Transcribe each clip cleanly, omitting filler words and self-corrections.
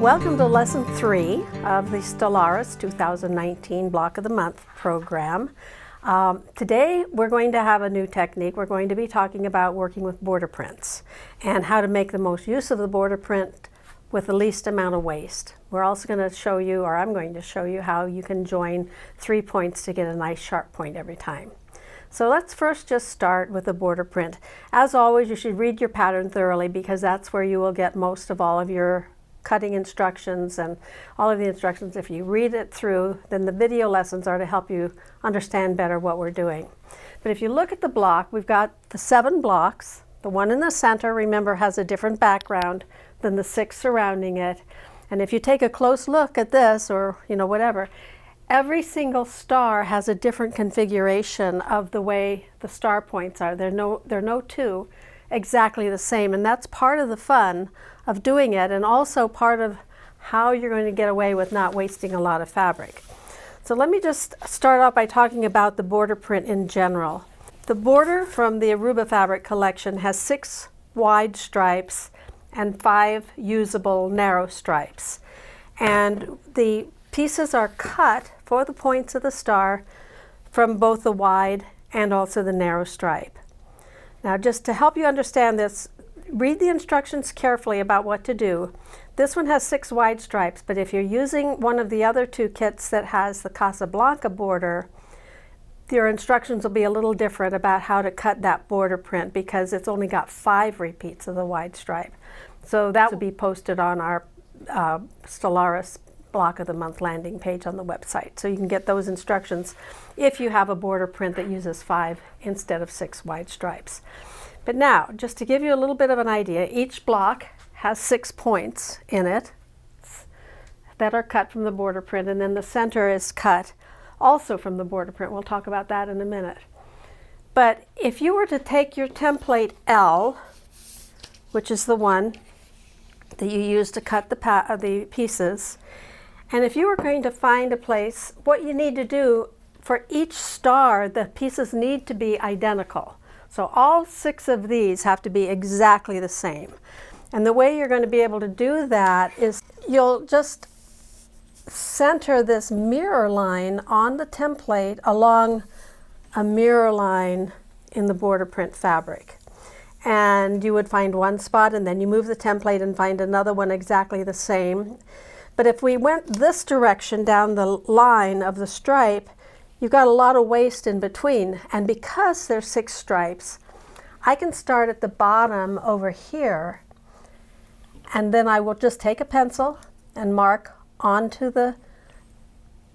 Welcome to Lesson 3 of the Stellaris 2019 Block of the Month program. Today we're going to have a new technique. We're going to be talking about working with border prints and how to make the most use of the border print with the least amount of waste. We're also going to show you, or I'm going to show you, how you can join 3 points to get a nice sharp point every time. So let's first just start with the border print. As always, you should read your pattern thoroughly because that's where you will get most of all of your cutting instructions and all of the instructions. If you read it through, then the video lessons are to help you understand better what we're doing. But if you look at the block, we've got the 7 blocks. The one in the center, remember, has a different background than the 6 surrounding it. And if you take a close look at this, or whatever, every single star has a different configuration of the way the star points are. There are no two exactly the same, and that's part of the fun of doing it, and also part of how you're going to get away with not wasting a lot of fabric. So let me just start off by talking about the border print in general. The border from the Aruba fabric collection has 6 wide stripes and 5 usable narrow stripes, and the pieces are cut for the points of the star from both the wide and also the narrow stripe. Now, just to help you understand this, read the instructions carefully about what to do. This one has 6 wide stripes, but if you're using one of the other 2 kits that has the Casablanca border, your instructions will be a little different about how to cut that border print because it's only got 5 repeats of the wide stripe. So that will be posted on our Stellaris Block of the Month landing page on the website. So you can get those instructions if you have a border print that uses 5 instead of 6 wide stripes. But now, just to give you a little bit of an idea, each block has 6 points in it that are cut from the border print, and then the center is cut also from the border print. We'll talk about that in a minute. But if you were to take your template L, which is the one that you use to cut the pieces, and if you were going to find a place, what you need to do for each star, the pieces need to be identical. So all 6 of these have to be exactly the same. And the way you're going to be able to do that is you'll just center this mirror line on the template along a mirror line in the border print fabric. And you would find one spot, and then you move the template and find another one exactly the same. But if we went this direction down the line of the stripe, you've got a lot of waste in between. And because there's 6 stripes, I can start at the bottom over here, and then I will just take a pencil and mark onto the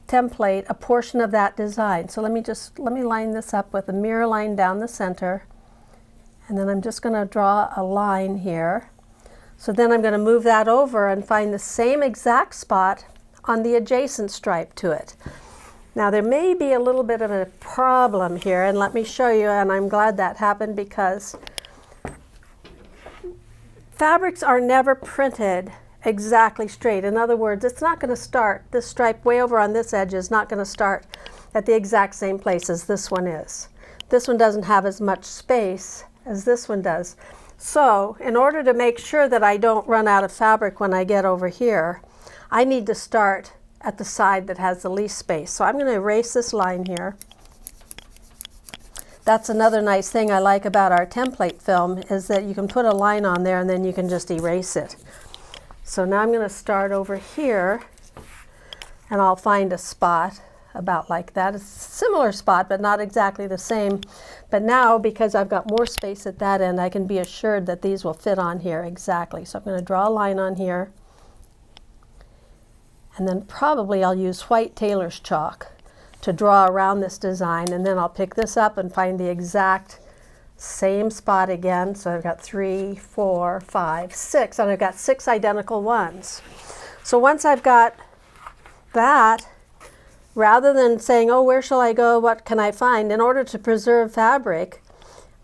template a portion of that design. So let me line this up with a mirror line down the center, and then I'm just going to draw a line here. So then I'm going to move that over and find the same exact spot on the adjacent stripe to it. Now there may be a little bit of a problem here, and let me show you, and I'm glad that happened because fabrics are never printed exactly straight. In other words, it's not going to start, this stripe way over on this edge is not going to start at the exact same place as this one is. This one doesn't have as much space as this one does. So in order to make sure that I don't run out of fabric when I get over here, I need to start at the side that has the least space. So I'm going to erase this line here. That's another nice thing I like about our template film, is that you can put a line on there and then you can just erase it. So now I'm going to start over here, and I'll find a spot about like that. It's a similar spot, but not exactly the same. But now, because I've got more space at that end, I can be assured that these will fit on here exactly. So I'm going to draw a line on here. And then probably I'll use white tailor's chalk to draw around this design, and then I'll pick this up and find the exact same spot again. So I've got 3, 4, 5, 6, and I've got 6 identical ones. So once I've got that, rather than saying, oh, where shall I go, what can I find, in order to preserve fabric,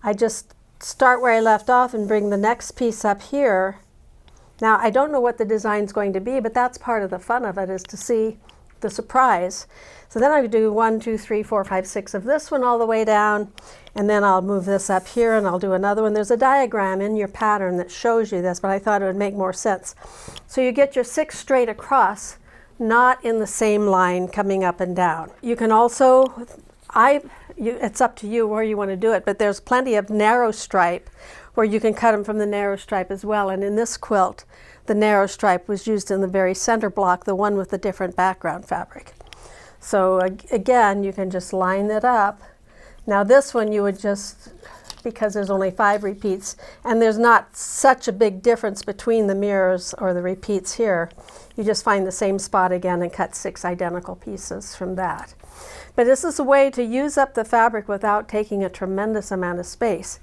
I just start where I left off and bring the next piece up here. Now, I don't know what the design's going to be, but that's part of the fun of it, is to see the surprise. So then I do 1, 2, 3, 4, 5, 6 of this one all the way down, and then I'll move this up here and I'll do another one. There's a diagram in your pattern that shows you this, but I thought it would make more sense. So you get your 6 straight across, not in the same line coming up and down. You can also, it's up to you where you want to do it, but there's plenty of narrow stripe where you can cut them from the narrow stripe as well. And in this quilt, the narrow stripe was used in the very center block, the one with the different background fabric. So again, you can just line it up. Now this one you would just, because there's only 5 repeats, and there's not such a big difference between the mirrors or the repeats here, you just find the same spot again and cut 6 identical pieces from that. But this is a way to use up the fabric without taking a tremendous amount of space.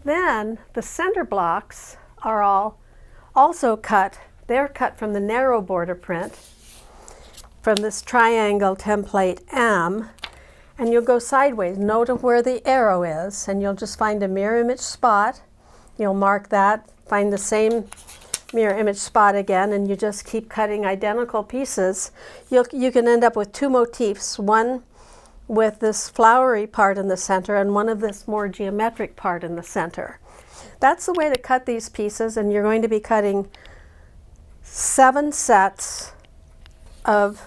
Then the center blocks are all also cut. They're cut from the narrow border print, from this triangle template M, and you'll go sideways. Note where the arrow is, and you'll just find a mirror image spot. You'll mark that, find the same mirror image spot again, and you just keep cutting identical pieces. You can end up with 2 motifs, one with this flowery part in the center and one of this more geometric part in the center. That's the way to cut these pieces, and you're going to be cutting 7 sets of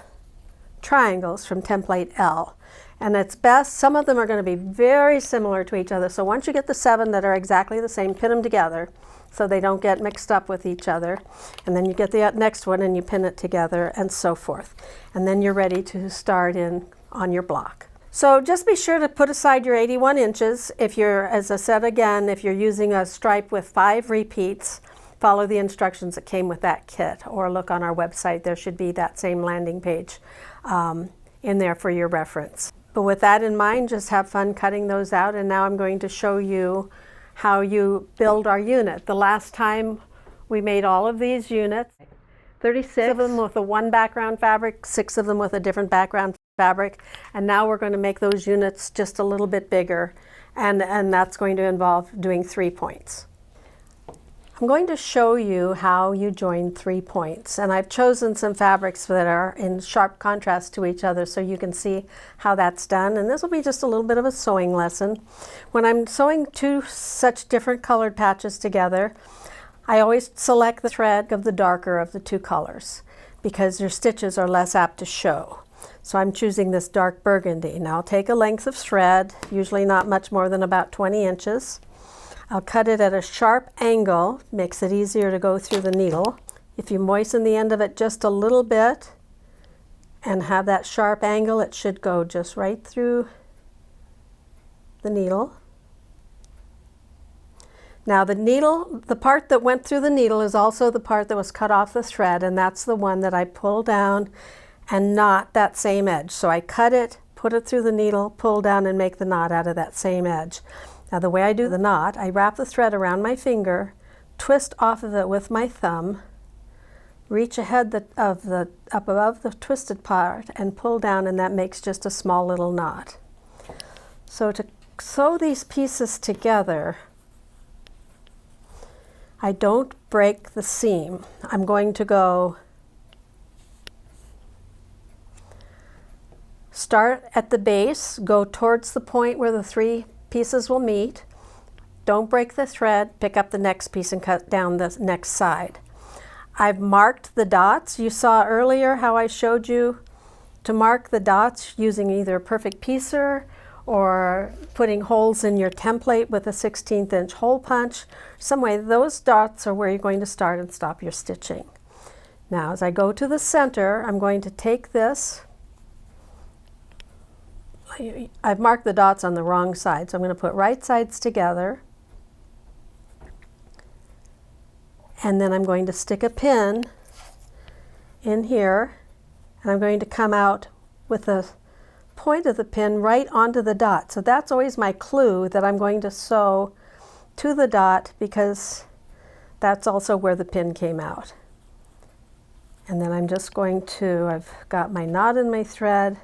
triangles from template L. And it's best, some of them are going to be very similar to each other. So once you get the 7 that are exactly the same, pin them together so they don't get mixed up with each other. And then you get the next one and you pin it together and so forth. And then you're ready to start in on your block. So just be sure to put aside your 81 inches. If you're, as I said again, if you're using a stripe with 5 repeats, follow the instructions that came with that kit, or look on our website. There should be that same landing page in there for your reference. But with that in mind, just have fun cutting those out. And now I'm going to show you how you build our unit. The last time we made all of these units, 36 of them with a 1 background fabric, 6 of them with a different background fabric, and now we're going to make those units just a little bit bigger, and that's going to involve doing 3 points. I'm going to show you how you join 3 points, and I've chosen some fabrics that are in sharp contrast to each other so you can see how that's done, and this will be just a little bit of a sewing lesson. When I'm sewing 2 such different colored patches together, I always select the thread of the darker of the 2 colors because your stitches are less apt to show. So I'm choosing this dark burgundy. Now I'll take a length of thread, usually not much more than about 20 inches. I'll cut it at a sharp angle, makes it easier to go through the needle. If you moisten the end of it just a little bit and have that sharp angle, it should go just right through the needle. Now the needle, the part that went through the needle is also the part that was cut off the thread, and that's the one that I pull down and knot that same edge. So I cut it, put it through the needle, pull down and make the knot out of that same edge. Now the way I do the knot, I wrap the thread around my finger, twist off of it with my thumb, reach ahead up above the twisted part and pull down, and that makes just a small little knot. So to sew these pieces together, I don't break the seam. I'm going to go start at the base, go towards the point where the 3 pieces will meet. Don't break the thread, pick up the next piece and cut down the next side. I've marked the dots. You saw earlier how I showed you to mark the dots using either a perfect piecer or putting holes in your template with a 1/16 inch hole punch. Some way, those dots are where you're going to start and stop your stitching. Now as I go to the center, I'm going to take this. I've marked the dots on the wrong side, so I'm going to put right sides together. And then I'm going to stick a pin in here, and I'm going to come out with the point of the pin right onto the dot. So that's always my clue that I'm going to sew to the dot, because that's also where the pin came out. And then I'm just going to, I've got my knot in my thread.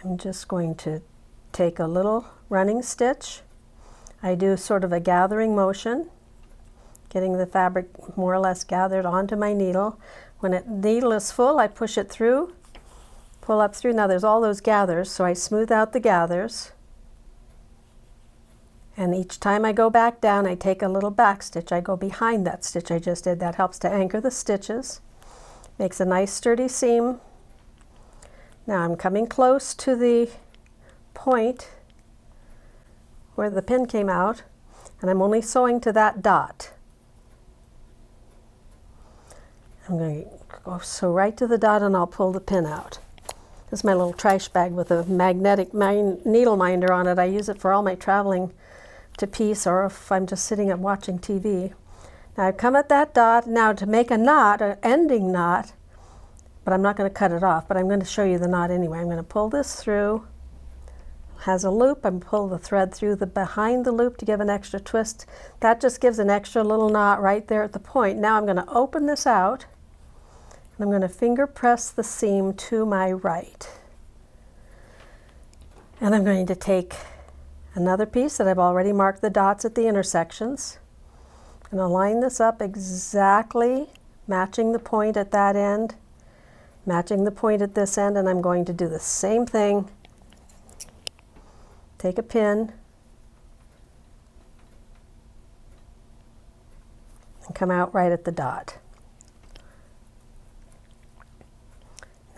I'm just going to take a little running stitch. I do sort of a gathering motion getting the fabric more or less gathered onto my needle. When the needle is full, I push it through, pull up through. Now there's all those gathers, so I smooth out the gathers. And each time I go back down, I take a little back stitch. I go behind that stitch I just did. That helps to anchor the stitches. Makes a nice sturdy seam. Now I'm coming close to the point where the pin came out, and I'm only sewing to that dot. I'm going to go sew right to the dot, and I'll pull the pin out. This is my little trash bag with a magnetic needle minder on it. I use it for all my traveling to piece, or if I'm just sitting and watching TV. Now I come at that dot. Now to make a knot, an ending knot, but I'm not going to cut it off, but I'm going to show you the knot anyway. I'm going to pull this through. Has a loop. I'm pull the thread through the behind the loop to give an extra twist. That just gives an extra little knot right there at the point. Now I'm going to open this out, and I'm going to finger press the seam to my right. And I'm going to take another piece that I've already marked the dots at the intersections. I'm going to line this up exactly, matching the point at that end, matching the point at this end, and I'm going to do the same thing. Take a pin and come out right at the dot.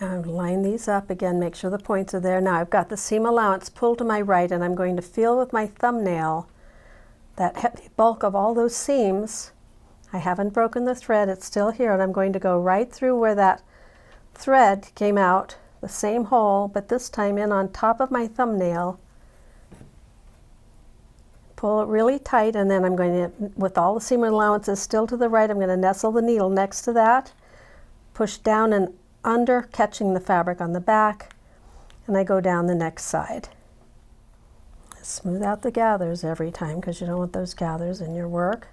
Now line these up again, make sure the points are there. Now I've got the seam allowance pulled to my right, and I'm going to feel with my thumbnail that heavy bulk of all those seams. I haven't broken the thread, it's still here, and I'm going to go right through where that thread came out, the same hole, but this time in on top of my thumbnail. Pull it really tight, and then I'm going to, with all the seam allowances still to the right, I'm going to nestle the needle next to that, push down and under, catching the fabric on the back, and I go down the next side. Smooth out the gathers every time, because you don't want those gathers in your work.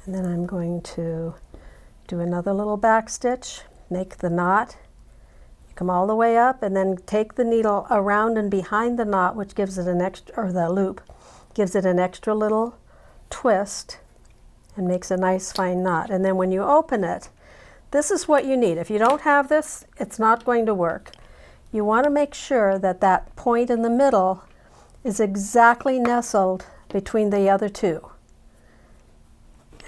And then I'm going to do another little back stitch, make the knot. You come all the way up, and then take the needle around and behind the knot, which gives it an extra, or the loop, gives it an extra little twist and makes a nice fine knot. And then when you open it, this is what you need. If you don't have this, it's not going to work. You want to make sure that that point in the middle is exactly nestled between the other two.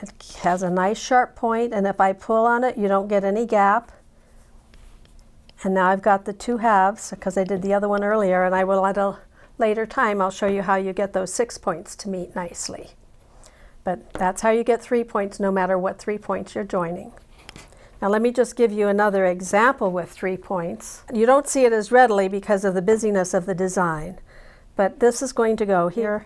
It has a nice sharp point, and if I pull on it, you don't get any gap. And now I've got the two halves, because I did the other one earlier, and I will at a later time, I'll show you how you get those 6 points to meet nicely. But that's how you get 3 points, no matter what 3 points you're joining. Now let me just give you another example with 3 points. You don't see it as readily because of the busyness of the design, but this is going to go here,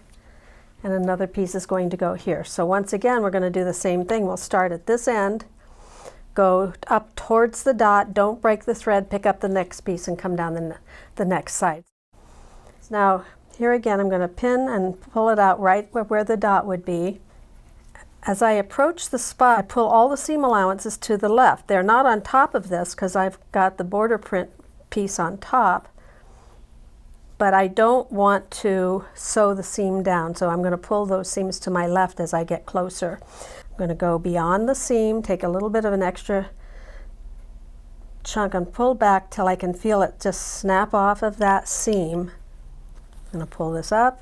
and another piece is going to go here. So once again, we're going to do the same thing. We'll start at this end, go up towards the dot, don't break the thread, pick up the next piece and come down the next side. Now here again, I'm going to pin and pull it out right where the dot would be. As I approach the spot, I pull all the seam allowances to the left. They're not on top of this because I've got the border print piece on top, but I don't want to sew the seam down, so I'm going to pull those seams to my left as I get closer. I'm going to go beyond the seam, take a little bit of an extra chunk and pull back till I can feel it just snap off of that seam. I'm going to pull this up.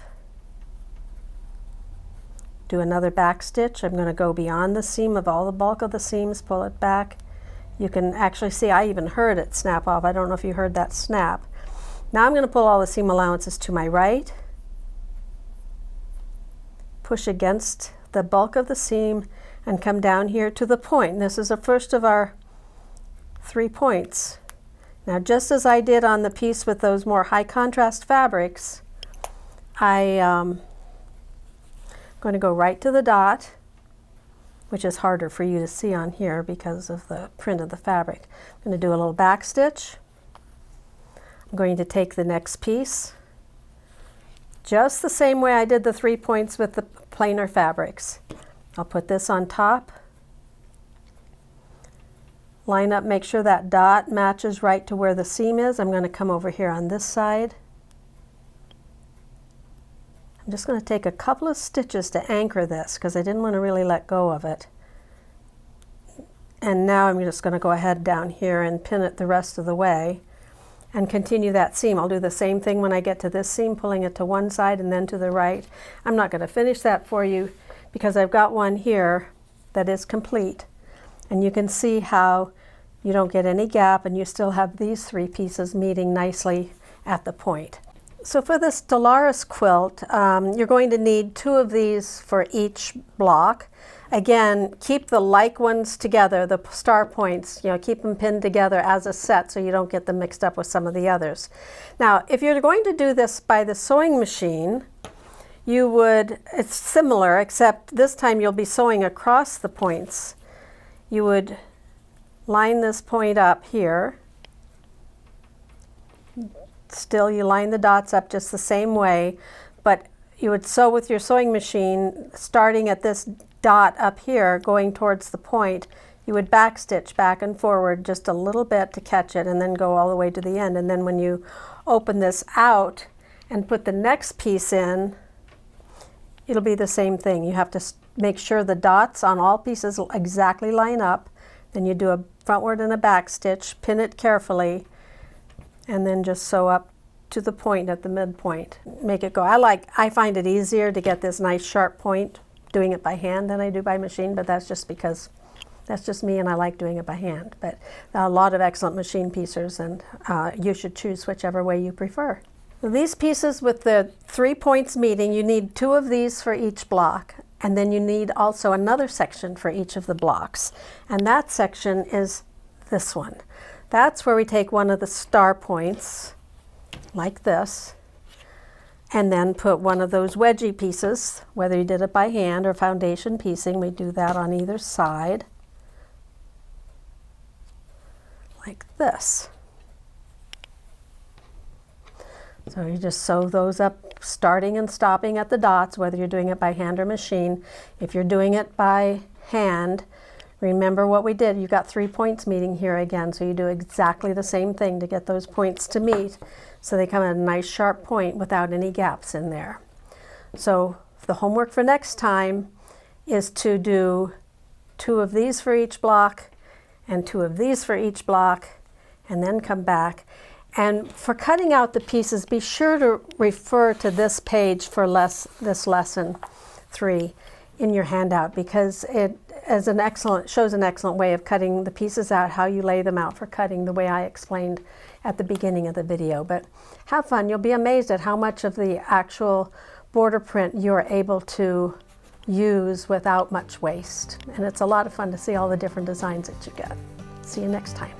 Do another back stitch. I'm going to go beyond the seam of all the bulk of the seams, pull it back. You can actually see I even heard it snap off. I don't know if you heard that snap. Now I'm going to pull all the seam allowances to my right, push against the bulk of the seam, and come down here to the point. This is the first of our 3 points. Now just as I did on the piece with those more high contrast fabrics, I'm going to go right to the dot, which is harder for you to see on here because of the print of the fabric. I'm going to do a little back stitch. I'm going to take the next piece, just the same way I did the 3 points with the plainer fabrics. I'll put this on top, line up, make sure that dot matches right to where the seam is. I'm going to come over here on this side. I'm just going to take a couple of stitches to anchor this because I didn't want to really let go of it. And now I'm just going to go ahead down here and pin it the rest of the way and continue that seam. I'll do the same thing when I get to this seam, pulling it to one side and then to the right. I'm not going to finish that for you because I've got one here that is complete. And you can see how you don't get any gap and you still have these three pieces meeting nicely at the point. So for the Stellaris quilt, you're going to need 2 of these for each block. Again, keep the like ones together, the star points, keep them pinned together as a set so you don't get them mixed up with some of the others. Now, if you're going to do this by the sewing machine, it's similar, except this time you'll be sewing across the points. You would line this point up here. Still, you line the dots up just the same way, but you would sew with your sewing machine starting at this dot up here going towards the point. You would backstitch back and forward just a little bit to catch it and then go all the way to the end. And then when you open this out and put the next piece in, it'll be the same thing. You have to make sure the dots on all pieces will exactly line up. Then you do a frontward and a back stitch, pin it carefully, and then just sew up to the point at the midpoint. Make it go. I find it easier to get this nice sharp point doing it by hand than I do by machine, but that's just because that's just me and I like doing it by hand. But a lot of excellent machine piecers, and you should choose whichever way you prefer. These pieces with the 3 points meeting, you need 2 of these for each block, and then you need also another section for each of the blocks. And that section is this one. That's where we take one of the star points, like this, and then put one of those wedgie pieces, whether you did it by hand or foundation piecing, we do that on either side, like this. So you just sew those up, starting and stopping at the dots, whether you're doing it by hand or machine. If you're doing it by hand, remember what we did. You got 3 points meeting here again, so you do exactly the same thing to get those points to meet, so they come at a nice sharp point without any gaps in there. So the homework for next time is to do 2 of these for each block and 2 of these for each block, and then come back. And for cutting out the pieces, be sure to refer to this page for this lesson 3 in your handout, because it shows an excellent way of cutting the pieces out, how you lay them out for cutting, the way I explained at the beginning of the video. But have fun. You'll be amazed at how much of the actual border print you're able to use without much waste. And it's a lot of fun to see all the different designs that you get. See you next time.